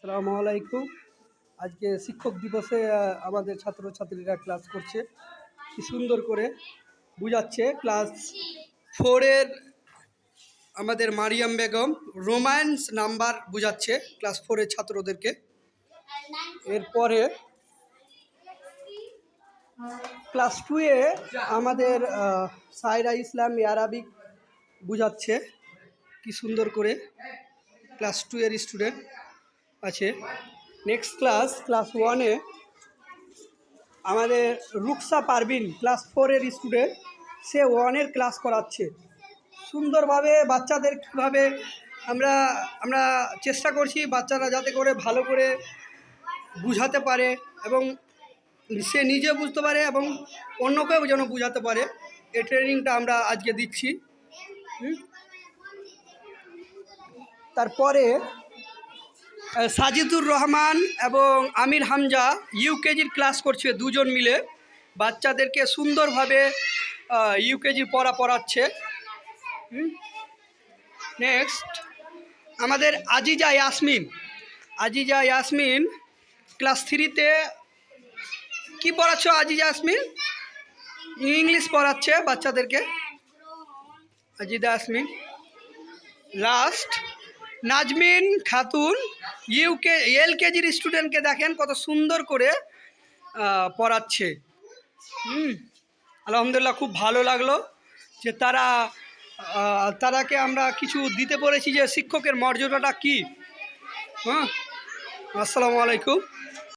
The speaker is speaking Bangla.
আসসালামু আলাইকুম। আজকে শিক্ষক দিবসে আমাদের ছাত্রছাত্রীরা ক্লাস করছে, কি সুন্দর করে বুঝাচ্ছে। ক্লাস 4-এর আমাদের মারিয়াম বেগম রোম্যান্স নাম্বার বুঝাচ্ছে ক্লাস 4-এর ছাত্রদেরকে। এরপরে ক্লাস 2-এ আমাদের সাইরা ইসলাম আরাবিক বুঝাচ্ছে কি সুন্দর করে। ক্লাস 2-এর স্টুডেন্ট আছে। নেক্সট ক্লাস 1-এ আমাদের রুকসা পারভিন ক্লাস 4-এর স্টুডেন্ট, সে 1-এর ক্লাস করাচ্ছে সুন্দরভাবে। বাচ্চাদের কীভাবে আমরা আমরা চেষ্টা করছি বাচ্চারা যাতে করে ভালো করে বুঝাতে পারে এবং সে নিজে বুঝতে পারে এবং অন্যকেও যেন বুঝাতে পারে, এই ট্রেনিংটা আমরা আজকে দিচ্ছি। তারপরে সাজিদুর রহমান এবং আমির হামজা ইউকেজির ক্লাস করছে, দুজন মিলে বাচ্চাদেরকে সুন্দরভাবে ইউকেজির পড়াচ্ছে। নেক্সট আমাদের আজিজা ইয়াসমিন ক্লাস 3-তে কি পড়াচ্ছ আজিজা ইয়াসমিন? ইংলিশ পড়াচ্ছে বাচ্চাদেরকে আজিজা ইয়াসমিন। লাস্ট নাজমিন খাতুন এলকেজির স্টুডেন্টকে দেখেন কত সুন্দর করে পড়াচ্ছে। আলহামদুলিল্লাহ, খুব ভালো লাগলো যে তারাকে আমরা কিছু দিতে পেরেছি, যে শিক্ষকের মর্যাদাটা কী। আসসালামু আলাইকুম।